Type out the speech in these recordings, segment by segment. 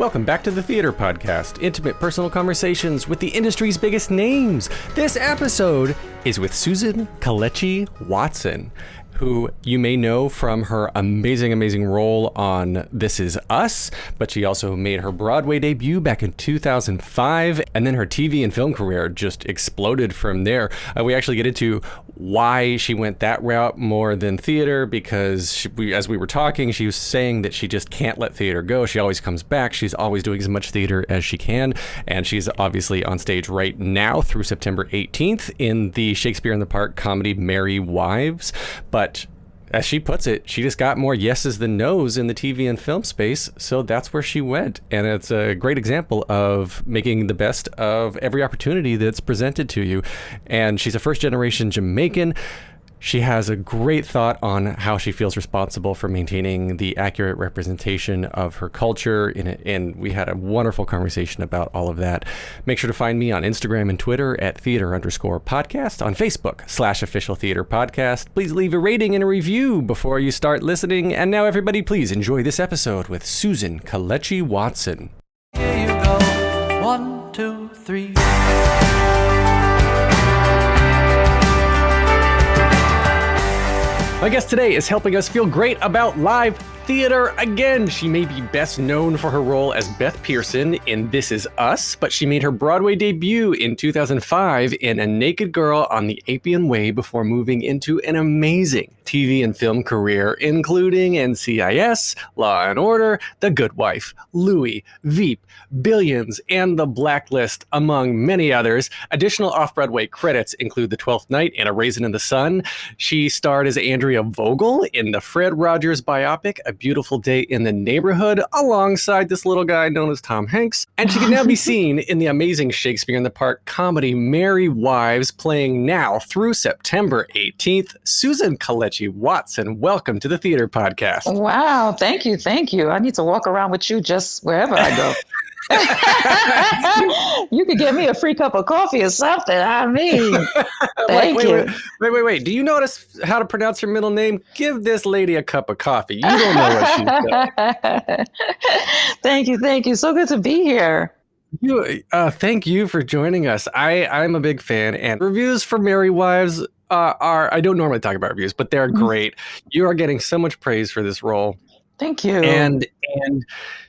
Welcome back to the Theater Podcast, intimate personal conversations with the industry's biggest names. This episode is with Susan Kelechi Watson, who you may know from her amazing role on This Is Us, but she also made her Broadway debut back in 2005, and then her TV and film career just exploded from there. We actually get into why she went that route more than theater, because as we were talking, she was saying that she just can't let theater go. She always comes back. She's always doing as much theater as she can, and she's obviously on stage right now through September 18th in the Shakespeare in the Park comedy Merry Wives. But as she puts it, she just got more yeses than nos in the TV and film space, so that's where she went. And it's a great example of making the best of every opportunity that's presented to you. And she's a first-generation Jamaican. She has a great thought on how she feels responsible for maintaining the accurate representation of her culture, and we had a wonderful conversation about all of that. Make sure to find me on Instagram and Twitter at theater_podcast, on Facebook /official theater podcast. Please leave a rating and a review before you start listening. And now, everybody, please enjoy this episode with Susan Kelechi Watson. Here you go. 1, 2, 3. My guest today is helping us feel great about live theater again. She may be best known for her role as Beth Pearson in This Is Us, but she made her Broadway debut in 2005 in A Naked Girl on the Appian Way before moving into an amazing TV and film career, including NCIS, Law and Order, The Good Wife, Louie, Veep, Billions, and The Blacklist, among many others. Additional Off Broadway credits include The Twelfth Night and A Raisin in the Sun. She starred as Andrea Vogel in the Fred Rogers biopic A Beautiful Day in the Neighborhood, alongside this little guy known as Tom Hanks. And she can now be seen in the amazing Shakespeare in the Park comedy Merry Wives, playing now through September 18th. Susan Kelechi Watson, welcome to the Theater Podcast. Wow, thank you. I need to walk around with you just wherever I go. You could get me a free cup of coffee or something. I mean, thank you. Wait. Do you notice how to pronounce her middle name? Give this lady a cup of coffee. You don't know what she said. Thank you. So good to be here. Thank you for joining us. I'm a big fan, and reviews for Merry Wives I don't normally talk about reviews, but they're great. You are getting so much praise for this role. Thank you. And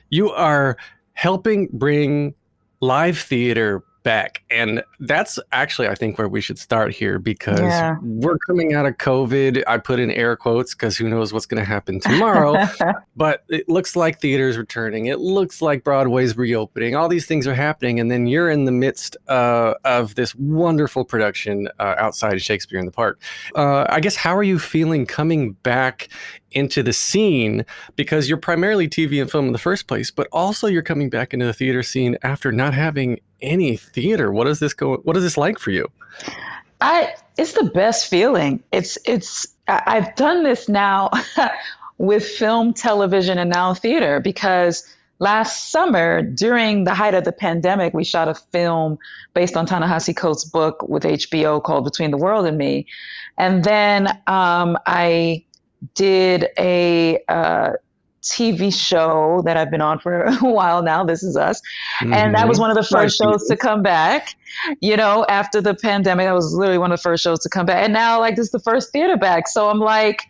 you are helping bring live theater back. And that's actually, I think, where we should start here, because we're coming out of COVID. I put in air quotes because who knows what's going to happen tomorrow. But it looks like theater's returning. It looks like Broadway's reopening. All these things are happening. And then you're in the midst of this wonderful production outside Shakespeare in the Park. I guess, how are you feeling coming back into the scene, because you're primarily TV and film in the first place, but also you're coming back into the theater scene after not having any theater? What is this like for you? It's the best feeling. I've done this now with film, television, and now theater, because last summer, during the height of the pandemic, we shot a film based on Ta-Nehisi Coates' book with HBO called Between the World and Me. And then I did a TV show that I've been on for a while now, This Is Us. Mm-hmm. And that was one of the first shows to come back, after the pandemic. That was literally one of the first shows to come back. And now, this is the first theater back. So I'm like,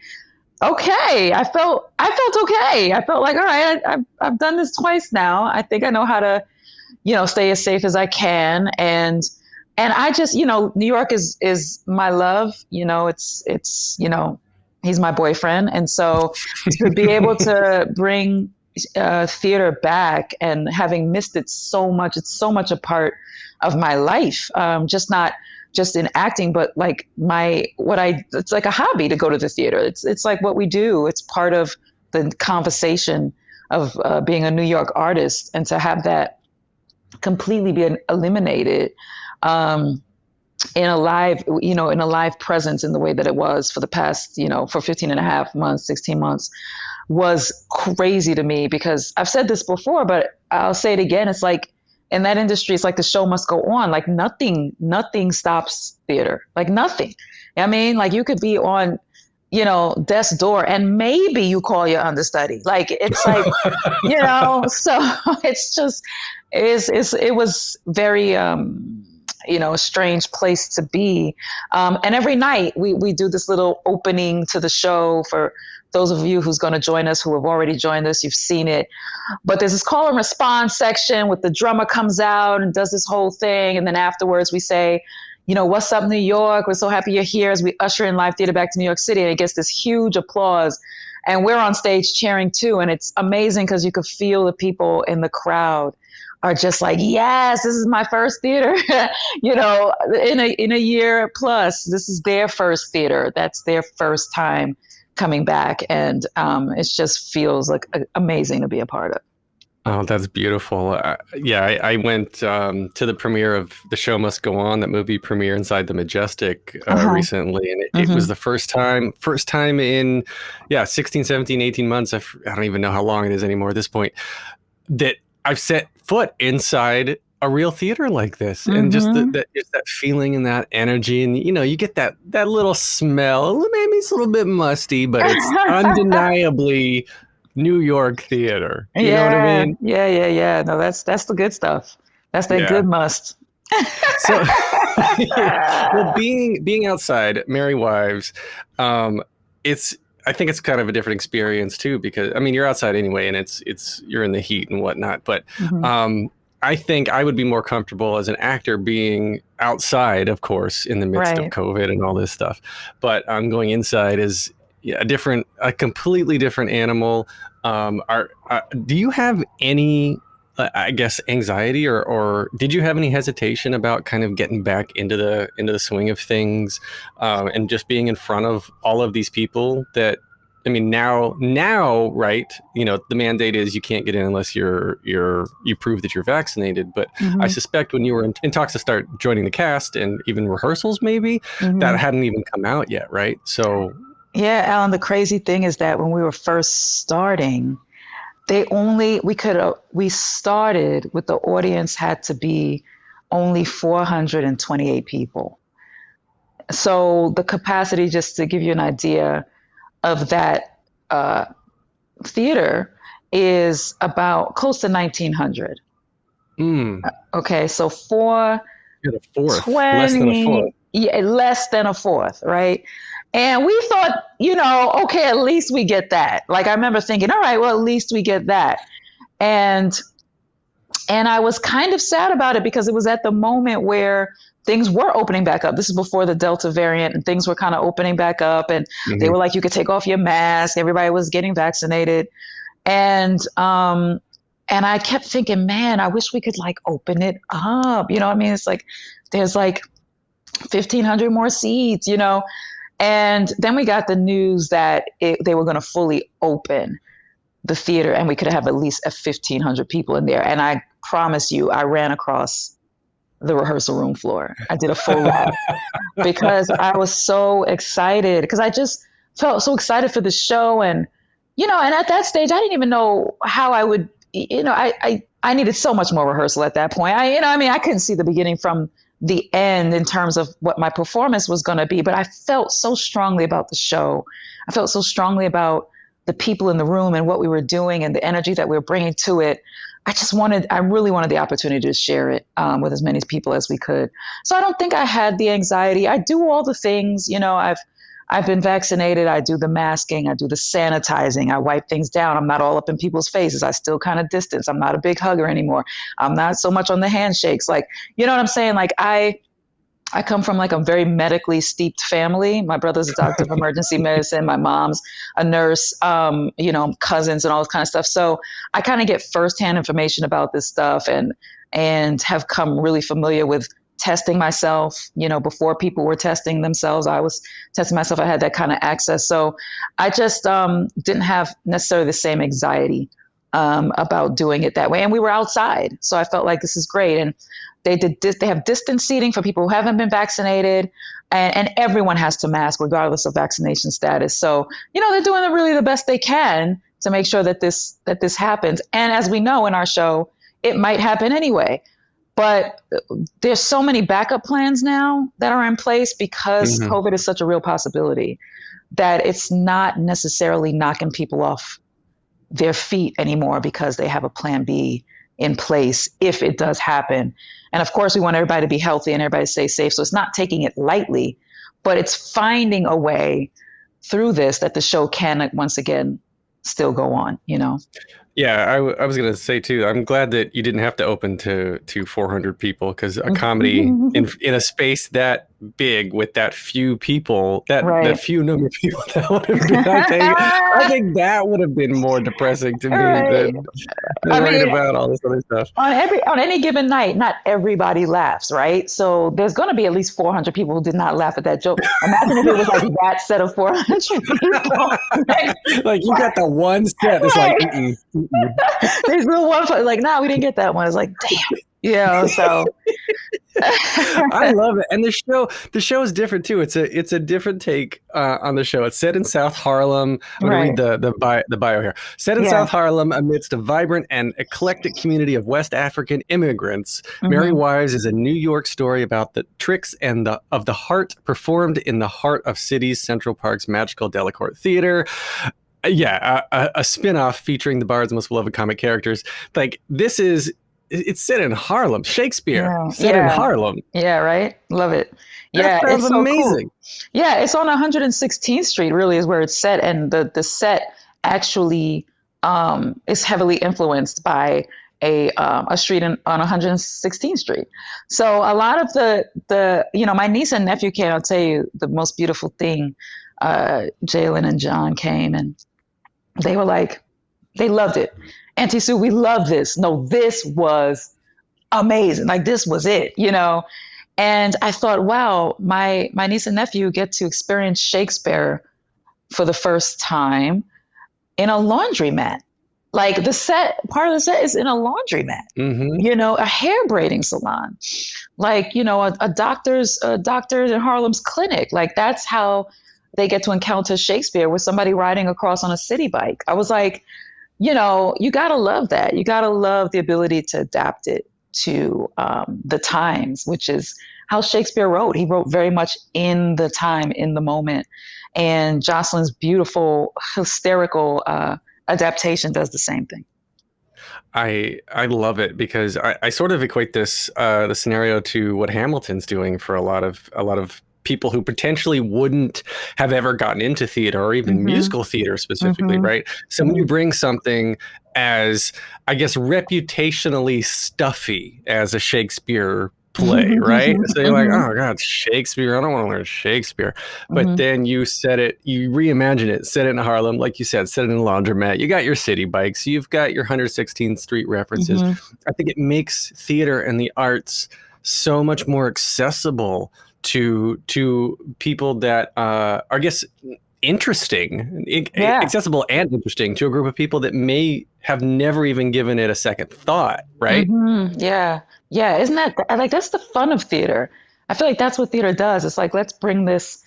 okay, I felt okay. I felt like, all right, I've done this twice now. I think I know how to, stay as safe as I can. And I just, New York is my love. It's he's my boyfriend. And so to be able to bring theater back, and having missed it so much, it's so much a part of my life, not just in acting, but it's like a hobby to go to the theater. It's like what we do. It's part of the conversation of being a New York artist, and to have that completely be eliminated in a live presence in the way that it was for the past, for 15 and a half months, 16 months, was crazy to me, because I've said this before, but I'll say it again. It's like, in that industry, it's like the show must go on. Like nothing stops theater, like nothing. I mean, like you could be on, desk door, and maybe you call your understudy. Like, it's like, so it was very, a strange place to be. And every night we do this little opening to the show. For those of you who's going to join us, who have already joined us, you've seen it. But there's this call and response section with the drummer comes out and does this whole thing. And then afterwards we say, what's up, New York? We're so happy you're here, as we usher in live theater back to New York City. And it gets this huge applause. And we're on stage cheering too. And it's amazing because you could feel the people in the crowd are just like, yes, this is my first theater, in a year plus. This is their first theater. That's their first time coming back. And it just feels like amazing to be a part of. Oh, that's beautiful. I went to the premiere of The Show Must Go On, that movie premiere inside the Majestic recently. And it was the first time in 16, 17, 18 months. I don't even know how long it is anymore at this point, that I've set foot inside a real theater like this. And just that feeling and that energy. And, you get that little smell. Maybe it's a little bit musty, but it's undeniably New York theater. You know what I mean? Yeah. No, that's the good stuff. That's that good must. So, well, being outside, Merry Wives, I think it's kind of a different experience too, because you're outside anyway, and you're in the heat and whatnot. But I think I would be more comfortable as an actor being outside, of course, in the midst of COVID and all this stuff. But going inside is a completely different animal. Do you have any, I guess, anxiety or did you have any hesitation about kind of getting back into the swing of things, and just being in front of all of these people that, now, right? The mandate is you can't get in unless you prove that you're vaccinated. But I suspect when you were in talks to start joining the cast and even rehearsals, maybe that hadn't even come out yet, right? So. Yeah, Alan, the crazy thing is that when we were first starting, we started with the audience had to be only 428 people. So the capacity, just to give you an idea of that theater, is about close to 1,900. Okay, so a fourth, less than a fourth. Yeah, less than a fourth, right? And we thought, okay, at least we get that. Like, I remember thinking, all right, well, at least we get that. And I was kind of sad about it because it was at the moment where things were opening back up. This is before the Delta variant, and things were kind of opening back up, and they were like, you could take off your mask. Everybody was getting vaccinated. And I kept thinking, man, I wish we could like open it up. It's like, there's like 1,500 more seats, And then we got the news that they were going to fully open the theater, and we could have at least 1,500 people in there. And I promise you, I ran across the rehearsal room floor. I did a full lap because I was so excited, because I just felt so excited for the show. And, and at that stage, I didn't even know how I would, I needed so much more rehearsal at that point. I couldn't see the beginning from the end in terms of what my performance was going to be, but I felt so strongly about the show. I felt so strongly about the people in the room and what we were doing and the energy that we were bringing to it. I really wanted the opportunity to share it with as many people as we could. So I don't think I had the anxiety. I do all the things, I've been vaccinated. I do the masking. I do the sanitizing. I wipe things down. I'm not all up in people's faces. I still kind of distance. I'm not a big hugger anymore. I'm not so much on the handshakes. Like, you know what I'm saying? Like, I come from like a very medically steeped family. My brother's a doctor of emergency medicine. My mom's a nurse, cousins and all this kind of stuff. So I kind of get firsthand information about this stuff and have come really familiar with testing myself. Before people were testing themselves, I was testing myself. I had that kind of access. So I just didn't have necessarily the same anxiety about doing it that way. And we were outside. So I felt like this is great. And they have distance seating for people who haven't been vaccinated, and everyone has to mask regardless of vaccination status. So, they're doing really the best they can to make sure that this happens. And as we know in our show, it might happen anyway. But there's so many backup plans now that are in place because COVID is such a real possibility that it's not necessarily knocking people off their feet anymore because they have a plan B in place if it does happen. And of course, we want everybody to be healthy and everybody to stay safe. So it's not taking it lightly, but it's finding a way through this that the show can once again still go on, you know? Yeah, I was going to say too, I'm glad that you didn't have to open to 400 people, because a comedy in a space that big with that few people, that few number of people, that would have been, I think that would have been more depressing to me than worrying about all this other stuff. On any given night, not everybody laughs, right? So there's going to be at least 400 people who did not laugh at that joke. Imagine if it was like that set of 400 people. Like you got the one set that's like, there's real one, like, no, we didn't get that one. It's like, damn. Yeah, so I love it, and the show is different too. It's a different take on the show. It's set in South Harlem. I'm going to read the bio here. Set in South Harlem amidst a vibrant and eclectic community of West African immigrants. Merry Wives is a New York story about the tricks and of the heart performed in the heart of city's Central Park's magical Delacorte Theater. Yeah, a spin-off featuring the Bard's most beloved comic characters. Like, it's set in Harlem. Shakespeare set in Harlem. Yeah, right? Love it. That sounds amazing. Cool. Yeah, it's on 116th Street, really, is where it's set. And the set actually is heavily influenced by a street on 116th Street. So a lot of the my niece and nephew came. I'll tell you the most beautiful thing. Jalen and John came, and they were like, they loved it. Auntie Sue, we love this. No, this was amazing. Like, this was it, you know? And I thought, wow, my niece and nephew get to experience Shakespeare for the first time in a laundromat. Like, part of the set is in a laundromat, you know, a hair braiding salon, like, you know, a doctor's in Harlem's clinic. Like, that's how they get to encounter Shakespeare, with somebody riding across on a city bike. I was like, you know, you got to love that. You got to love the ability to adapt it to the times, which is how Shakespeare wrote. He wrote very much in the time, in the moment. And Jocelyn's beautiful, hysterical adaptation does the same thing. I love it, because I sort of equate this the scenario to what Hamilton's doing for a lot of people who potentially wouldn't have ever gotten into theater, or even musical theater specifically, right? So when you bring something as, I guess, reputationally stuffy as a Shakespeare play, right? So you're like, oh God, Shakespeare, I don't want to learn Shakespeare. But then you reimagine it, set it in Harlem, like you said, set it in a laundromat. You got your city bikes, you've got your 116th Street references. I think it makes theater and the arts so much more accessible to people that are, I guess, interesting, accessible and interesting to a group of people that may have never even given it a second thought, right? Yeah. Isn't that, like, that's the fun of theater. I feel like that's what theater does. It's like, let's bring this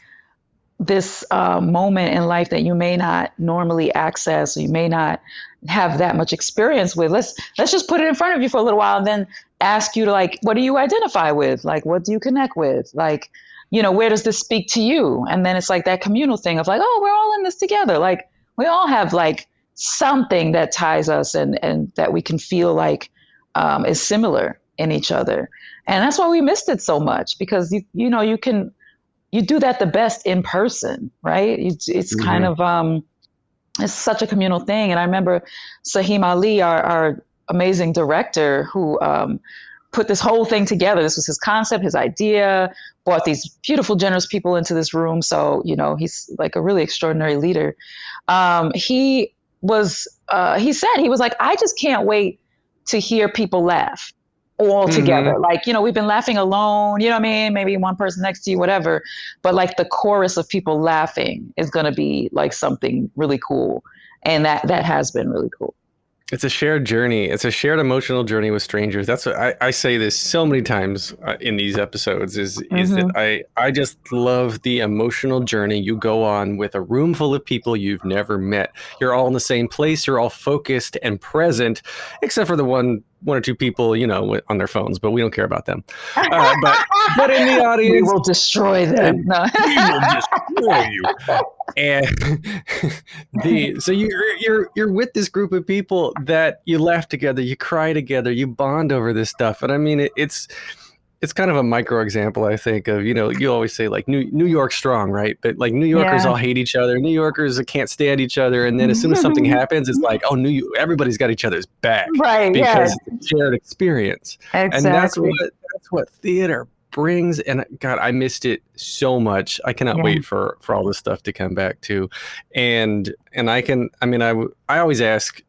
moment in life that you may not normally access, or you may not have that much experience with. Let's just put it in front of you for a little while, and then ask you to, like, what do you identify with? Like, what do you connect with? Like, you know, where does this speak to you? And then it's like that communal thing of like, oh, we're all in this together. Like, we all have like something that ties us and that we can feel like is similar in each other. And that's why we missed it so much, because you do that the best in person, right? It's kind of it's such a communal thing. And I remember Sahim Ali, our amazing director, who put this whole thing together. This was his concept, his idea, brought these beautiful, generous people into this room. So, you know, he's like a really extraordinary leader. He said, he was like, I just can't wait to hear people laugh all together. Like, you know, we've been laughing alone, you know what I mean? Maybe one person next to you, whatever. But like the chorus of people laughing is going to be like something really cool. And that has been really cool. It's a shared journey. It's a shared emotional journey with strangers. That's what I say this so many times in these episodes is that I just love the emotional journey you go on with a room full of people you've never met. You're all in the same place. You're all focused and present, except for the one one or two people, on their phones, but we don't care about them. But in the audience, we will destroy them. No. We will destroy you. And so you're with this group of people that you laugh together, you cry together, you bond over this stuff. And I mean, it's kind of a micro example, I think, of, you always say like New York strong, right? But like New Yorkers all hate each other. New Yorkers can't stand each other. And then as soon as something happens, it's like, oh, everybody's got each other's back. Right. Because it's a shared experience. Exactly. And that's what theater brings. And God, I missed it so much. I cannot wait for all this stuff to come back too. And I always ask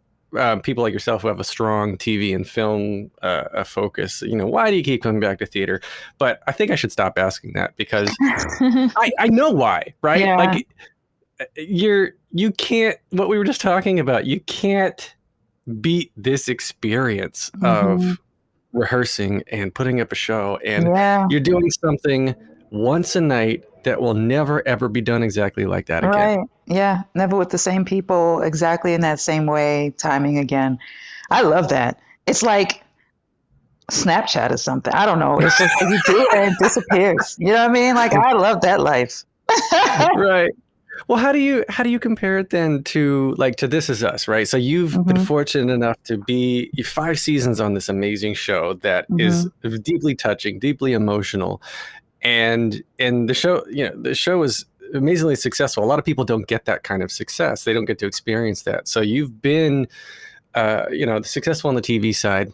people like yourself who have a strong TV and film focus, why do you keep coming back to theater? But I think I should stop asking that, because I know why, right? Yeah. Like you can't, what we were just talking about, you can't beat this experience of rehearsing and putting up a show, and you're doing something once a night that will never ever be done exactly like that again. Right. Yeah. Never with the same people exactly in that same way, timing again. I love that. It's like Snapchat or something. I don't know. It's just like you do it and it disappears. You know what I mean? Like, I love that life. Right. Well, how do you compare it then to This Is Us, right? So you've been fortunate enough to be 5 seasons on this amazing show that is deeply touching, deeply emotional. And the show is amazingly successful. A lot of people don't get that kind of success. They don't get to experience that. So you've been, successful on the TV side,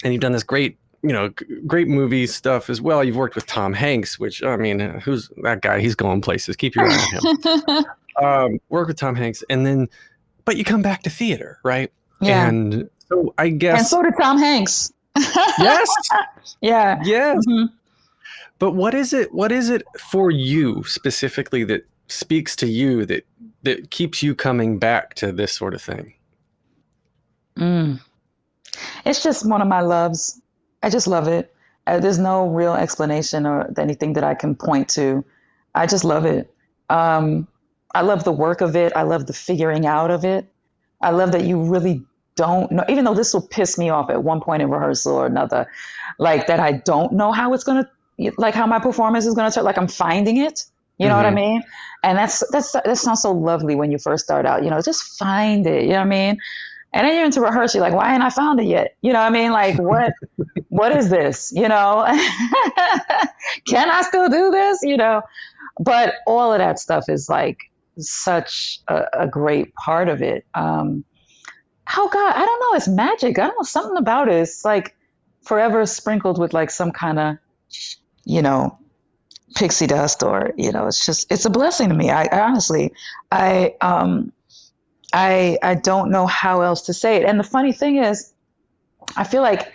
and you've done this great movie stuff as well. You've worked with Tom Hanks, which, I mean, who's that guy? He's going places. Keep your eye on him. Work with Tom Hanks, but you come back to theater, right? Yeah. And so I guess. And so did Tom Hanks. Yes. Yeah. Yes. But what is it for you specifically that speaks to you that keeps you coming back to this sort of thing? It's just one of my loves. I just love it. There's no real explanation or anything that I can point to. I just love it. I love the work of it. I love the figuring out of it. I love that you really don't know, even though this will piss me off at one point in rehearsal or another, like that I don't know how it's going to, like how my performance is going to turn, like I'm finding it, you know what I mean? And that sounds so lovely when you first start out, just find it, you know what I mean? And then you're into rehearsal, you're like, why ain't I found it yet? You know what I mean? Like, what is this? Can I still do this? But all of that stuff is like such a great part of it. God, I don't know. It's magic. I don't know. Something about it. It's like forever sprinkled with like some kind of, pixie dust, or, it's a blessing to me. I honestly, I don't know how else to say it. And the funny thing is, I feel like,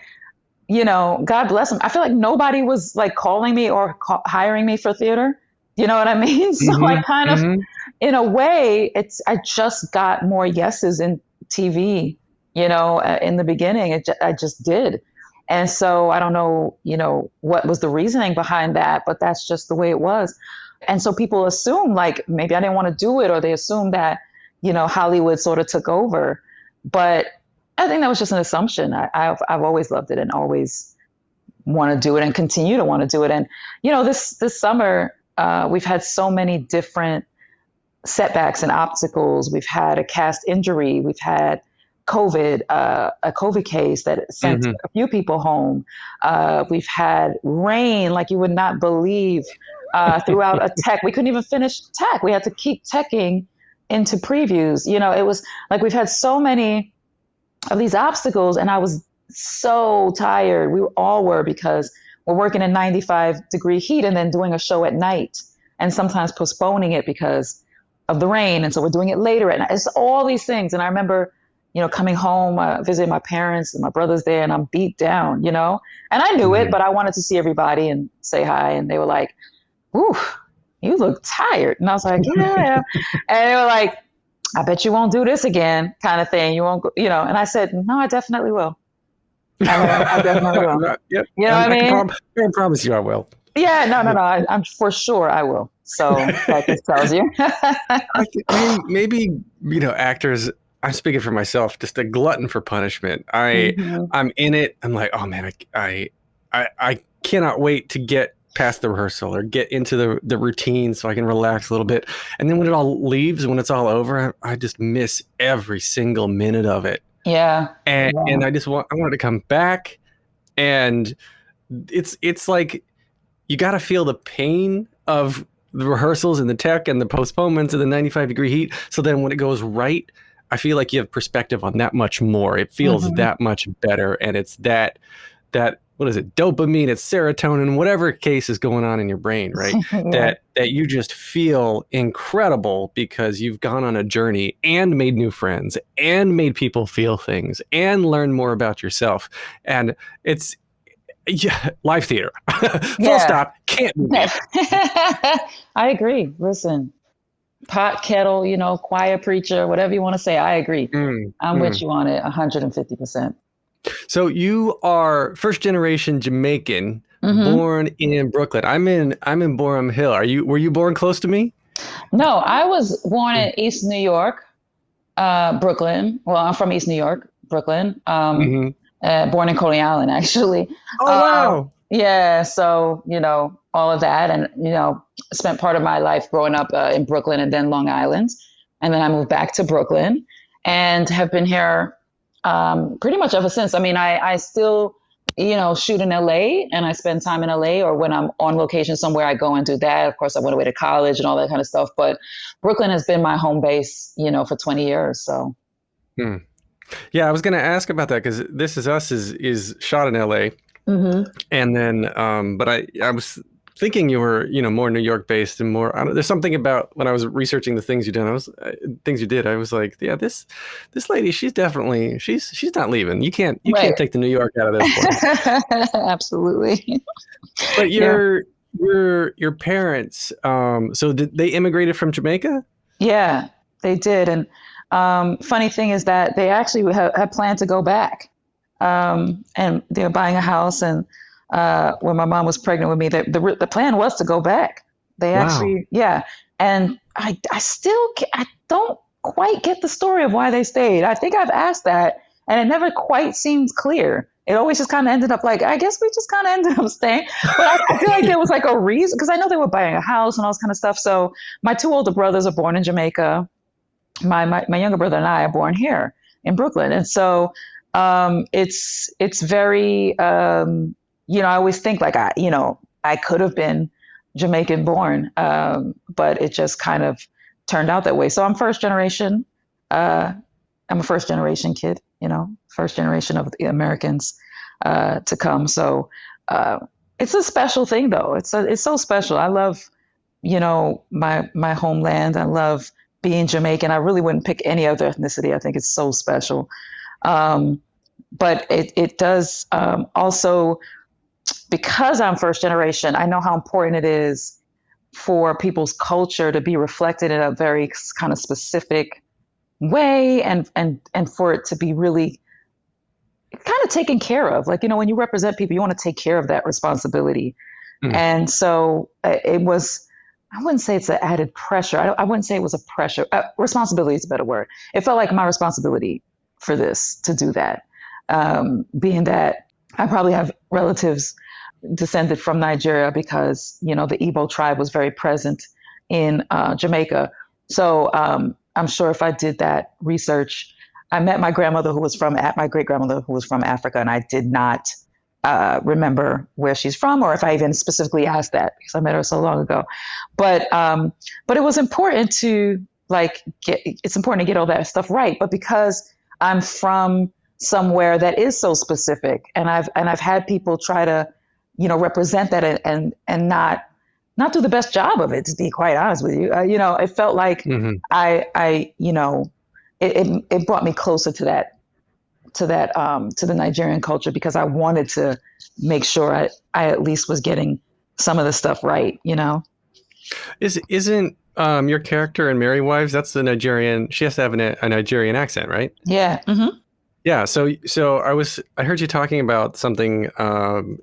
God bless him. I feel like nobody was like calling me or hiring me for theater. You know what I mean? So I kind of, in a way, I just got more yeses in TV, in the beginning. I just did. And so I don't know, what was the reasoning behind that, but that's just the way it was. And so people assume like maybe I didn't want to do it, or they assume that, Hollywood sort of took over. But I think that was just an assumption. I've always loved it and always want to do it and continue to want to do it. And, this summer, we've had so many different setbacks and obstacles. We've had a cast injury. We've had COVID, a COVID case that sent a few people home. We've had rain like you would not believe throughout a tech. We couldn't even finish tech. We had to keep teching into previews. It was like we've had so many of these obstacles, and I was so tired. We all were, because we're working in 95-degree heat and then doing a show at night, and sometimes postponing it because of the rain. And so we're doing it later at night. It's all these things. And I remember, coming home, visiting my parents, and my brother's there, and I'm beat down, and I knew it, but I wanted to see everybody and say hi. And they were like, "Ooh, you look tired." And I was like, "Yeah." And they were like, "I bet you won't do this again," kind of thing. You won't go, and I said, "No, I definitely will." I definitely will. Yep. You know what I mean? I promise you I will. Yeah, no. I'm for sure I will. So that just tells you. Maybe actors I'm speaking for myself, just a glutton for punishment. Hmm. I'm in it. I'm like, oh man, I cannot wait to get past the rehearsal or get into the routine so I can relax a little bit. And then when it all leaves, when it's all over, I just miss every single minute of it. Yeah. And I wanted to come back, and it's like you got to feel the pain of the rehearsals and the tech and the postponements of the 95-degree heat. So then when it goes right, I feel like you have perspective on that much more. It feels Hmm. that much better. And it's that what is it? Dopamine, it's serotonin, whatever case is going on in your brain, right? Yeah. That you just feel incredible because you've gone on a journey and made new friends and made people feel things and learn more about yourself. And it's live theater. Full Yeah. stop. Can't be beat. I agree. Listen, pot kettle, choir preacher, whatever you want to say. I agree. Mm, I'm mm. with you on it 150%. So you are first generation Jamaican, Hmm. born in Brooklyn. I'm in Boerum Hill. Were you born close to me? No, I was born in East New York, Brooklyn. Well, I'm from East New York, Brooklyn. Mm-hmm. Born in Coney Island, actually. Oh wow. Yeah, so, all of that. And, spent part of my life growing up in Brooklyn and then Long Island. And then I moved back to Brooklyn and have been here pretty much ever since. I mean, I still, shoot in LA and I spend time in LA, or when I'm on location somewhere, I go and do that. Of course, I went away to college and all that kind of stuff. But Brooklyn has been my home base, for 20 years. So. Hmm. Yeah, I was going to ask about that because This Is Us is shot in LA. Hmm. And then, but I was thinking you were, more New York based and more. There's something about when I was researching the things you did. I was like, yeah, this lady, she's not leaving. You can't Right. take the New York out of this one. Absolutely. But Yeah. your parents, so they immigrated from Jamaica? Yeah, they did. And funny thing is that they actually had planned to go back. And they were buying a house. And when my mom was pregnant with me, the plan was to go back. They Wow. actually, yeah. And I don't quite get the story of why they stayed. I think I've asked that, and it never quite seems clear. It always just kind of ended up like, I guess we just kind of ended up staying. But I feel like there was like a reason, because I know they were buying a house and all this kind of stuff. So my two older brothers are born in Jamaica. My younger brother and I are born here in Brooklyn. And so it's very, I always think like I could have been Jamaican born, but it just kind of turned out that way. So I'm first generation. I'm a first generation kid, first generation of the Americans to come. So it's a special thing, though. It's so special. I love, my homeland. I love being Jamaican. I really wouldn't pick any other ethnicity. I think it's so special. But it does also, because I'm first generation, I know how important it is for people's culture to be reflected in a very kind of specific way, and for it to be really kind of taken care of. Like, when you represent people, you want to take care of that responsibility. Mm. And so it was, I wouldn't say it's an added pressure. I wouldn't say it was a pressure. Responsibility is a better word. It felt like my responsibility for this, to do that. Being that I probably have relatives descended from Nigeria, because, the Igbo tribe was very present in Jamaica. So I'm sure if I did that research, I met my grandmother my great grandmother who was from Africa, and I did not remember where she's from, or if I even specifically asked that, because I met her so long ago. But it was important to it's important to get all that stuff right. But because I'm from somewhere that is so specific, and I've had people try to, represent that and not do the best job of it, to be quite honest with you. It felt like Mm-hmm. it brought me closer to that to the Nigerian culture, because I wanted to make sure I at least was getting some of the stuff right. Isn't your character in Merry Wives, that's the Nigerian, she has to have a Nigerian accent, right? Yeah. Mm-hmm. Yeah, so I heard you talking about something in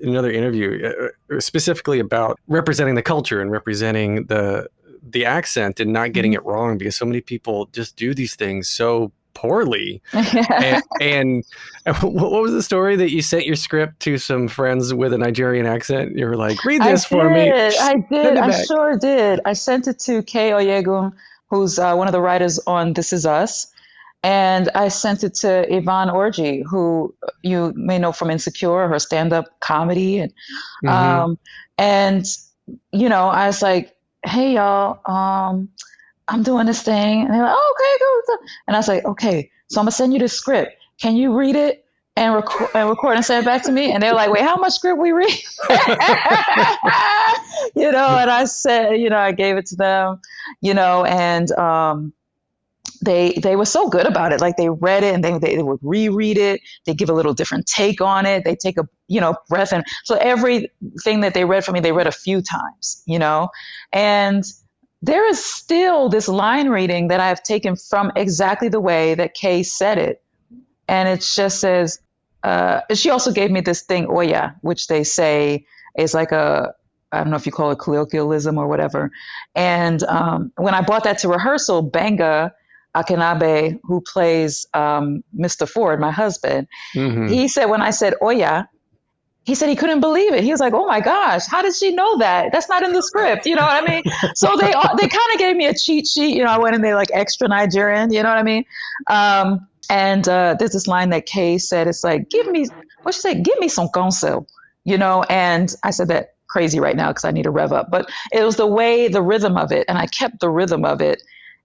another interview, specifically about representing the culture and representing the accent and not getting it wrong, because so many people just do these things so poorly. And what was the story that you sent your script to some friends with a Nigerian accent? You were like, read this for me. I did. I sure did. I sent it to Kay Oyegun, who's one of the writers on This Is Us. And I sent it to Yvonne Orji, who you may know from Insecure, her stand-up comedy. And, you know, I was like, hey, y'all, I'm doing this thing. And they're like, oh, okay, go. And I was like, okay, so I'm going to send you this script. Can you read it and record and send it back to me? And they're like, wait, how much script we read? You know, and I said, you know, I gave it to them, you know, and they were so good about it. Like they read it and they would reread it. They give a little different take on it. They take a, you know, breath. And so everything that they read for me, they read a few times, you know, and there is still this line reading that I've taken from exactly the way that Kay said it. And it just says, she also gave me this thing, Oya, which they say is like I don't know if you call it colloquialism or whatever. And when I brought that to rehearsal, Benga Akinabe, who plays Mr. Ford, my husband, he said, when I said Oya, he said he couldn't believe it. He was like, oh my gosh, how did she know that? That's not in the script. You know what I mean? So they kind of gave me a cheat sheet. You know, I went in there like extra Nigerian, you know what I mean? And there's this line that Kay said, it's like, give me some counsel, you know? And I said that crazy right now because I need to rev up, but it was the rhythm of it. And I kept the rhythm of it.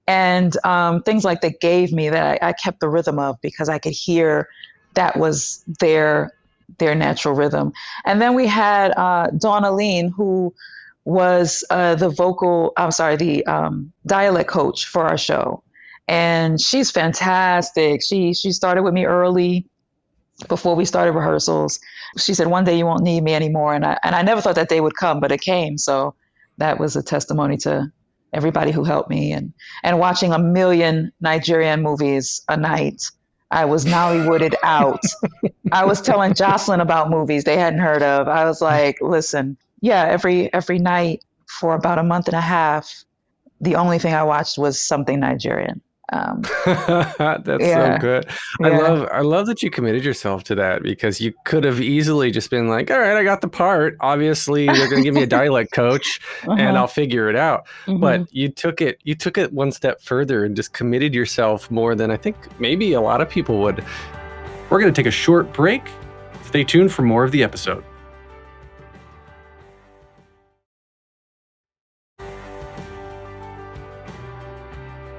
And things like that gave me that I kept the rhythm of because I could hear that was their natural rhythm. And then we had Dawn Aline, who was the dialect coach for our show. And she's fantastic. She started with me early before we started rehearsals. She said, one day you won't need me anymore. And I never thought that day would come, but it came. So that was a testimony to everybody who helped me. And watching 1 million Nigerian movies a night, I was Nollywooded out. I was telling Jocelyn about movies they hadn't heard of. I was like, listen, yeah, every night for about a month and a half, the only thing I watched was something Nigerian. That's so good. Yeah. I love that you committed yourself to that because you could have easily just been like, all right, I got the part. Obviously they're going to give me a dialect coach and I'll figure it out. But you took it one step further and just committed yourself more than I think maybe a lot of people would. We're going to take a short break. Stay tuned for more of the episode.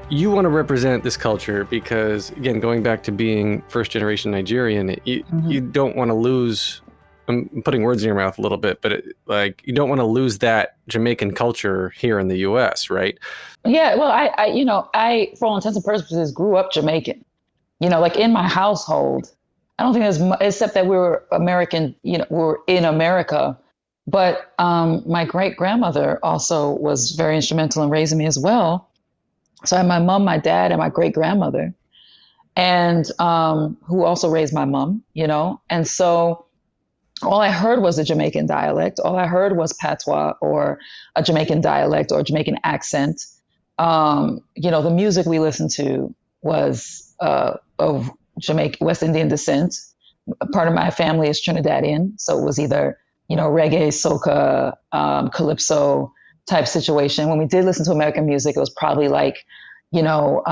You want to represent this culture because, again, going back to being first generation Nigerian, you don't want to lose, I'm putting words in your mouth a little bit, but you don't want to lose that Jamaican culture here in the US, right? Yeah, well, I, for all intents and purposes, grew up Jamaican. You know, like in my household, I don't think there's, except that we were American, you know, we were in America. But my great grandmother also was very instrumental in raising me as well. So I had my mom, my dad, and my great grandmother, and who also raised my mom, you know. And so all I heard was a Jamaican dialect. All I heard was patois or a Jamaican dialect or Jamaican accent. You know, the music we listened to was of Jamaican, West Indian descent. Part of my family is Trinidadian, so it was either, you know, reggae, soca, calypso type situation. When we did listen to American music, it was probably like, you know,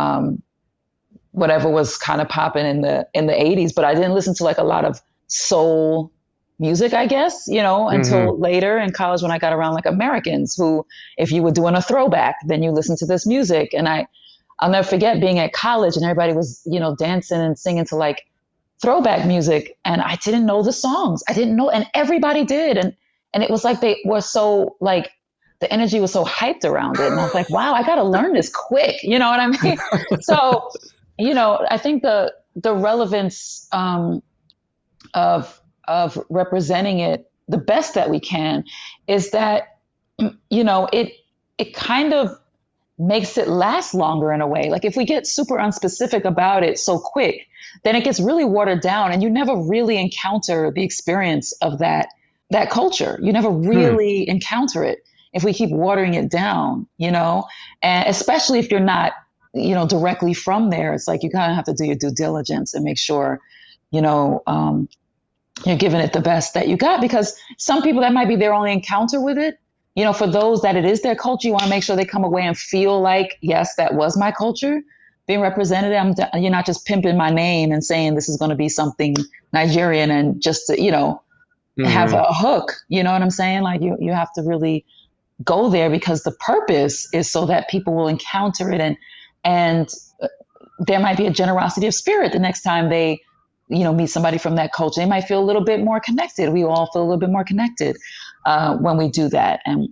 whatever was kind of popping in the 80s, but I didn't listen to like a lot of soul music, I guess, you know, until later in college when I got around like Americans who, if you were doing a throwback, then you listen to this music. And I'll never forget being at college and everybody was, you know, dancing and singing to like throwback music. And I didn't know the songs. I didn't know, and everybody did. And it was like, they were so like, the energy was so hyped around it. And I was like, wow, I got to learn this quick. You know what I mean? So, you know, I think the relevance of representing it the best that we can is that, you know, it kind of makes it last longer in a way. Like if we get super unspecific about it so quick, then it gets really watered down and you never really encounter the experience of that culture. You never really encounter it if we keep watering it down, you know, and especially if you're not directly from there. It's like you kind of have to do your due diligence and make sure, you're giving it the best that you got, because some people, that might be their only encounter with it. For those that it is their culture, you want to make sure they come away and feel like, yes, that was my culture being represented. You're not just pimping my name and saying this is going to be something Nigerian and just to, have a hook. You know what I'm saying? Like you have to really go there, because the purpose is so that people will encounter it, and there might be a generosity of spirit the next time they meet somebody from that culture. They might feel a little bit more connected. We all feel a little bit more connected when we do that, and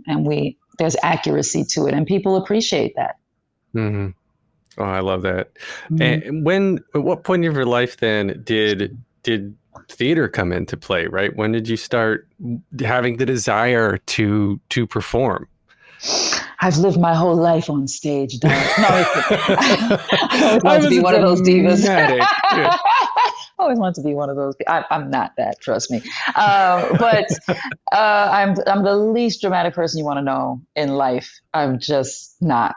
there's accuracy to it, and people appreciate that. Mm-hmm. Oh, I love that. Mm-hmm. And at what point of your life then did theater come into play, right? When did you start having the desire to perform? I've lived my whole life on stage, Doug. No, I always wanted to be one of those divas. I always wanted to be one of those. I'm not that, trust me. But I'm the least dramatic person you want to know in life. I'm just not.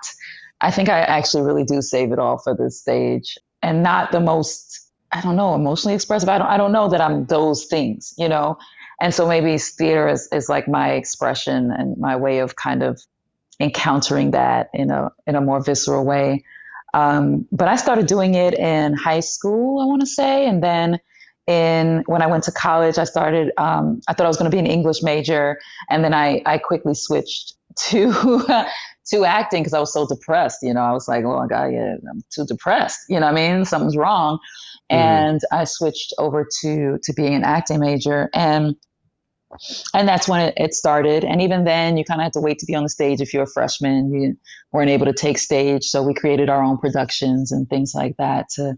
I think I actually really do save it all for the stage, and not the most, I don't know, emotionally expressive. I don't know that I'm those things, And so maybe theater is like my expression and my way of kind of encountering that in a more visceral way. But I started doing it in high school, I want to say. And then when I went to college, I thought I was going to be an English major. And then I quickly switched to acting, because I was so depressed. I was like, oh my God, yeah, I'm too depressed. You know what I mean? Something's wrong. And I switched over to being an acting major. And that's when it started. And even then, you kind of had to wait to be on the stage. If you're a freshman, you weren't able to take stage. So we created our own productions and things like that to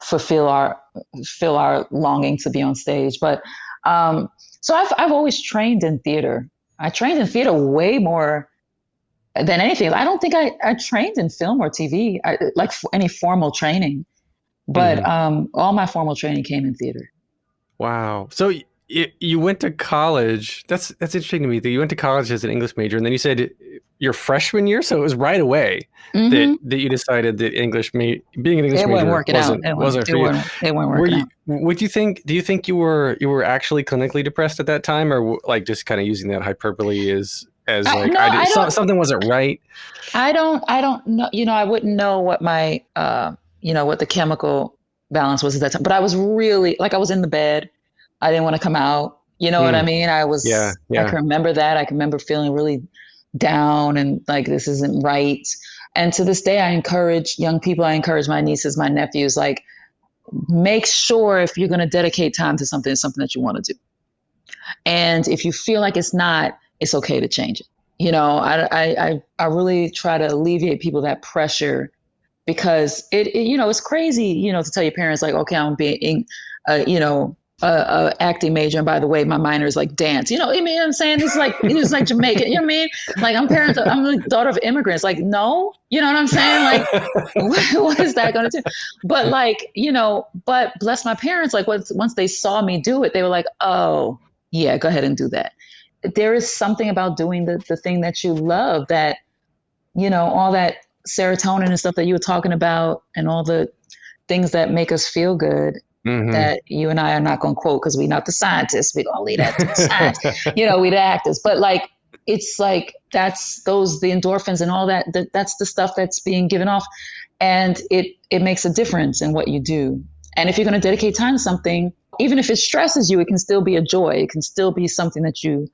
fulfill our longing to be on stage. But so I've always trained in theater. I trained in theater way more than anything. I don't think I trained in film or TV, like any formal training. But all my formal training came in theater. Wow. So you went to college. That's interesting to me that you went to college as an English major, and then you said your freshman year. So it was right away that you decided that being an English major wasn't for you. It wasn't working out. Do you think you were actually clinically depressed at that time, or like just kind of using that hyperbole as something wasn't right? I don't know. I wouldn't know what my what the chemical balance was at that time. But I was really, like, I was in the bed. I didn't want to come out. You know what I mean? I was, I can remember that. I can remember feeling really down and like, this isn't right. And to this day, I encourage young people. I encourage my nieces, my nephews, like, make sure if you're going to dedicate time to something, it's something that you want to do. And if you feel like it's not, it's okay to change it. I really try to alleviate people that pressure, because it's crazy, to tell your parents like, okay, I'm being, acting major. And by the way, my minor is like dance, I'm saying? It's like Jamaican, you know what I mean? Like I'm the daughter of immigrants. Like, no, you know what I'm saying? Like, what is that going to do? But like, but bless my parents, like once they saw me do it, they were like, oh yeah, go ahead and do that. There is something about doing the thing that you love that, all that serotonin and stuff that you were talking about and all the things that make us feel good that you and I are not going to quote because we're not the scientists. We're going to leave that to the science. We the actors. But like, it's like that's the endorphins and all that. That's the stuff that's being given off. And it makes a difference in what you do. And if you're going to dedicate time to something, even if it stresses you, it can still be a joy. It can still be something that you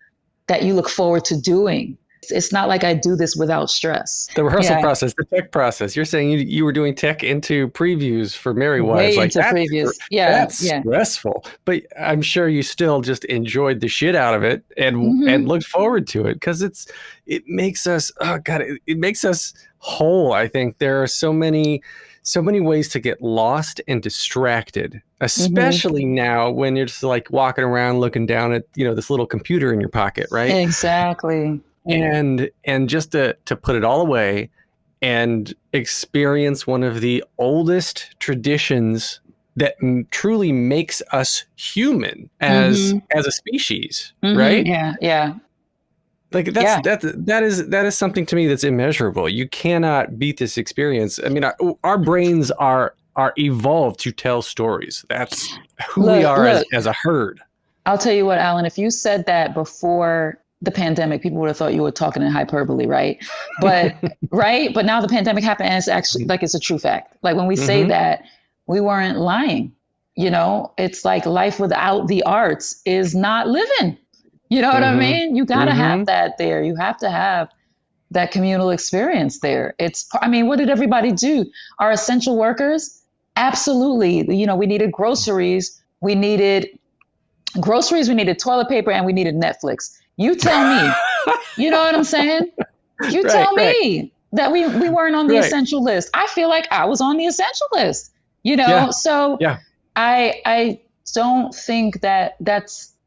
look forward to doing. It's not like I do this without stress. The rehearsal process, the tech process. You're saying you were doing tech into previews for Mary Wives. Way into previews. That's stressful. But I'm sure you still just enjoyed the shit out of it and looked forward to it, because it makes us, it makes us whole. I think there are so many ways to get lost and distracted, especially now when you're just like walking around looking down at, this little computer in your pocket, right? Exactly. And just to put it all away and experience one of the oldest traditions that truly makes us human as a species, right? Yeah. Like Yeah. that is something to me that's immeasurable. You cannot beat this experience. I mean, our brains are evolved to tell stories. That's who we Look, are look, as a herd. I'll tell you what, Alan, if you said that before the pandemic, people would have thought you were talking in hyperbole, right? But right, but now the pandemic happened, and it's actually like it's a true fact. Like when we say Mm-hmm. that, we weren't lying. You know, it's like life without the arts is not living. You know what I Mm-hmm. mean? You got to Mm-hmm. have that there. You have to have that communal experience there. I mean, what did everybody do? Our essential workers? Absolutely. You know, we needed groceries. We needed toilet paper, and we needed Netflix. You tell me. You know what I'm saying? You Right, tell right, me that we weren't on the right. essential list. I feel like I was on the essential list. You know, Yeah, so yeah. I don't think that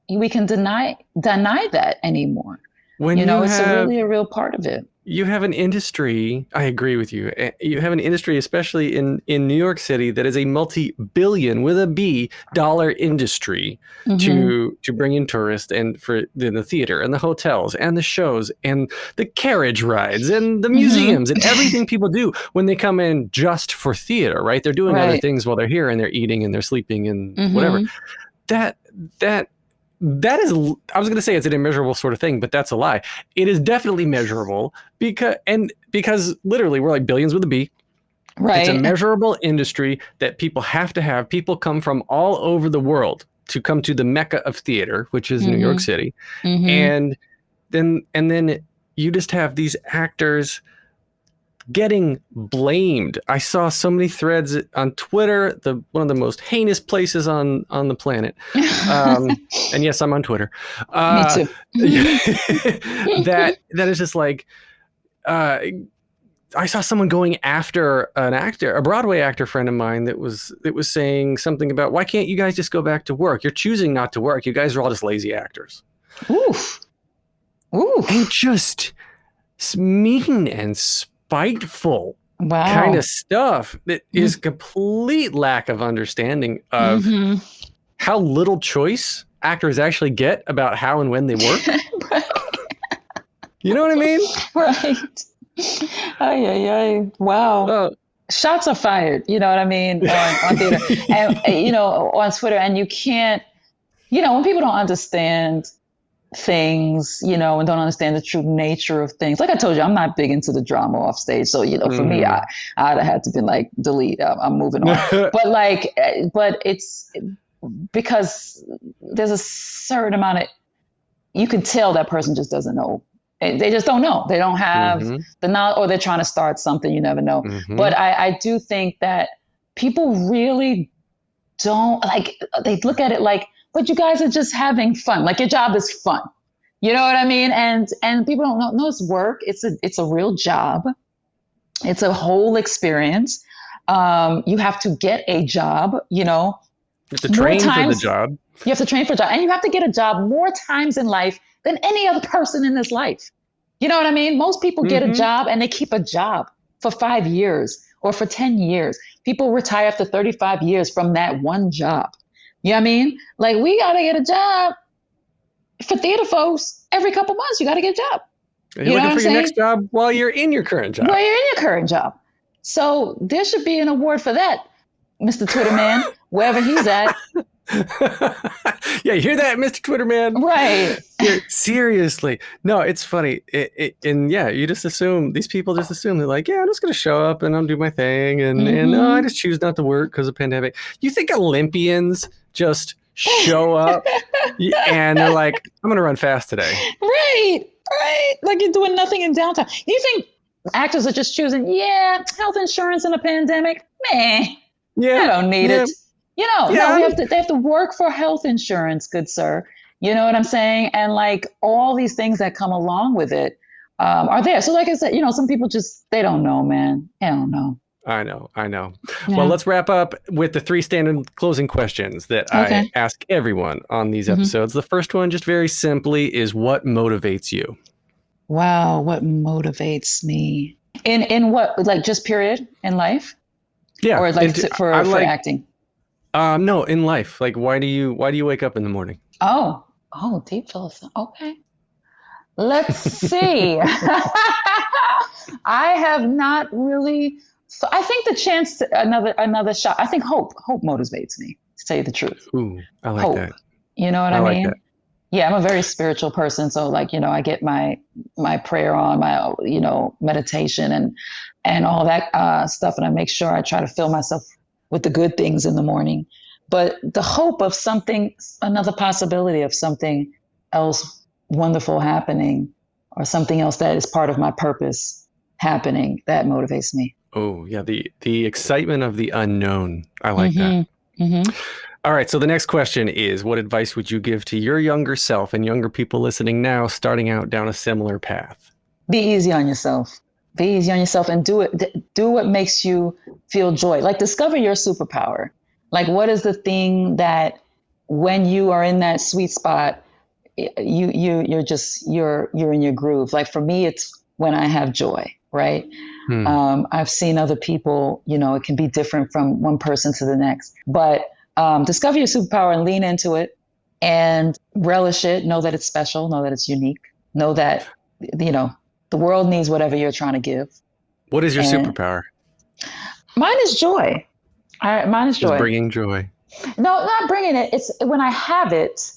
we can deny that anymore. When You know, you it's have really a real part of it. you have an industry, I agree with you. You have an industry, especially in New York City, that is a multi-billion with a B dollar industry Mm-hmm. to bring in tourists and for the theater and the hotels and the shows and the carriage rides and the Mm-hmm. museums and everything people do when they come in just for theater, right? They're doing other Right. things while they're here and they're eating and they're sleeping and whatever. Mm-hmm. That that that is, I was going to say it's an immeasurable sort of thing, but that's a lie. It is definitely measurable because literally we're like billions with a B. It's a Right. measurable industry that people have to have. People come from all over the world to come to the mecca of theater, which is New Mm-hmm. York City. Mm-hmm. And then you just have these actors getting blamed. I saw so many threads on Twitter, one of the most heinous places on the planet. And yes, I'm on Twitter. Me too. that is just like, I saw someone going after an actor, a Broadway actor friend of mine that was saying something about, why can't you guys just go back to work? You're choosing not to work. You guys are all just lazy actors. Oof. Oof. And just mean and spiteful Wow. kind of stuff that is complete lack of understanding of Mm-hmm. how little choice actors actually get about how and when they work. Right. You know what I mean? Right. Ay, ay, ay. Wow. Shots are fired. You know what I mean? On theater. And, you know, on Twitter. And you can't, you know, when people don't understand things, you know, and don't understand the true nature of things. Like I told you, I'm not big into the drama off stage. So, you know, for me, I'd have had to been like, delete, I'm moving on. But it's because there's a certain amount of, you can tell that person just doesn't know. They just don't know. They don't have the knowledge, or they're trying to start something. You never know. But I do think that people really don't, like, they look at it like, but you guys are just having fun. Like your job is fun. You know what I mean? And people don't know it's work. It's a real job. It's a whole experience. You have to get a job, you know. You have to train for the job. You have to train for a job. And you have to get a job more times in life than any other person in this life. You know what I mean? Most people get a job and they keep a job for 5 years or for 10 years. People retire after 35 years from that one job. You know what I mean? Like, we got to get a job. For theater folks, every couple months, you got to get a job. You're looking for your next job while you're in your current job. While you're in your current job. So there should be an award for that, Mr. Twitter man, wherever he's at. Yeah, you hear that, Mr. Twitter man? Right. Seriously. No, it's funny. And yeah, you just assume, these people just assume they're like, yeah, I'm just going to show up and I'll do my thing. And I just choose not to work because of pandemic. You think Olympians just show up and they're like, I'm going to run fast today. Right. Like you're doing nothing in downtime. You think actors are just choosing, health insurance in a pandemic? Meh. I don't need it. You know, no, they have to work for health insurance, good sir. You know what I'm saying? And like all these things that come along with it are there. So like I said, you know, some people just, they don't know, man. They don't know. I know. Yeah. Well, let's wrap up with the 3 standard closing questions that I ask everyone on these episodes. The first one, just very simply, is what motivates you? Wow, what motivates me? In what, like just period in life? Yeah. Or like for acting? No, in life. Like, why do you wake up in the morning? Oh, deep philosophy. Okay. Let's see. I have not really. So I think the chance to another shot. I think hope motivates me, to tell you the truth. Ooh, I like Hope. that. You know what I like mean? that. Yeah, I'm a very spiritual person. So like, I get my prayer on, my, meditation and all that stuff. And I make sure I try to fill myself with the good things in the morning. But the hope of something, another possibility of something else wonderful happening, or something else that is part of my purpose happening, that motivates me. Oh, yeah. The excitement of the unknown. I like that. Mm-hmm. All right. So the next question is, what advice would you give to your younger self and younger people listening now, starting out down a similar path? Be easy on yourself. Be easy on yourself and do it. Do what makes you feel joy. Like, discover your superpower. Like, what is the thing that when you are in that sweet spot, you're in your groove. Like, for me, it's when I have joy, right? I've seen other people, it can be different from one person to the next, but discover your superpower and lean into it and relish it. Know that it's special. Know that it's unique. Know that, the world needs whatever you're trying to give. What is your superpower? Mine is joy. Mine is joy. Just bringing joy. No, not bringing it. It's when I have it,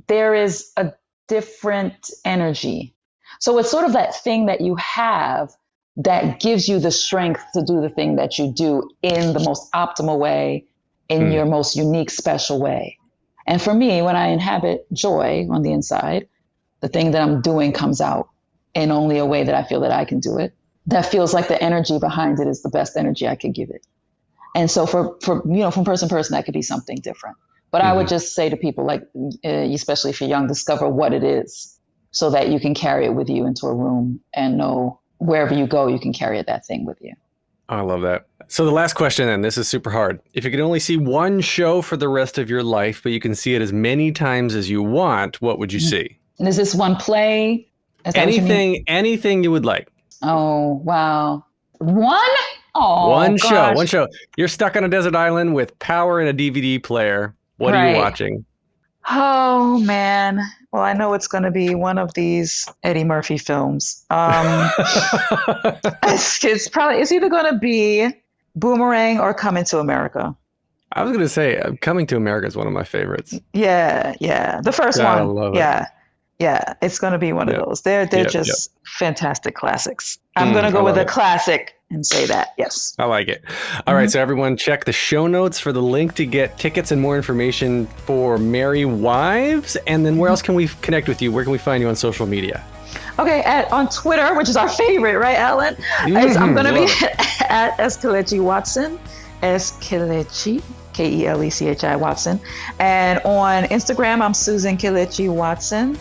there is a different energy. So it's sort of that thing that you have that gives you the strength to do the thing that you do in the most optimal way, in your most unique, special way. And for me, when I inhabit joy on the inside, the thing that I'm doing comes out in only a way that I feel that I can do it. That feels like the energy behind it is the best energy I could give it. And so from person to person, that could be something different. But I would just say to people, like, especially if you're young, discover what it is so that you can carry it with you into a room and know wherever you go, you can carry that thing with you. I love that. So the last question, then, this is super hard. If you could only see one show for the rest of your life, but you can see it as many times as you want, what would you see? And is this one play? Anything you would like. Oh, wow. One show. You're stuck on a desert island with power and a DVD player. What are you watching? Oh, man. Well, I know it's going to be one of these Eddie Murphy films. It's either going to be Boomerang or Coming to America. I was going to say Coming to America is one of my favorites. Yeah. The first one. I love it. Yeah. It's going to be one of those. They're just fantastic classics. I'm going to go with a classic and say that. Yes. I like it. All right. So everyone check the show notes for the link to get tickets and more information for Merry Wives. And then where else can we connect with you? Where can we find you on social media? Okay. on Twitter, which is our favorite, right, Alan? I'm going to be at Kelechi Watson, Kelechi, Kelechi Watson. And on Instagram, I'm Susan Kelechi Watson.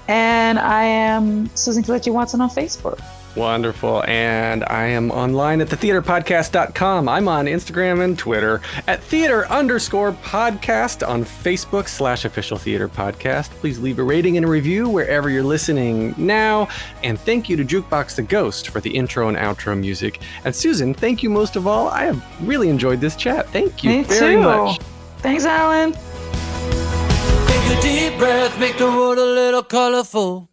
And I am Susan Kelechi Watson on Facebook. Wonderful. And I am online at thetheaterpodcast.com. I'm on Instagram and Twitter at theater_podcast, on Facebook /official theater podcast. Please leave a rating and a review wherever you're listening now. And thank you to Jukebox the Ghost for the intro and outro music. And Susan, thank you most of all. I have really enjoyed this chat. Thank you very much. Thanks, Alan. Take a deep breath, make the world a little colorful.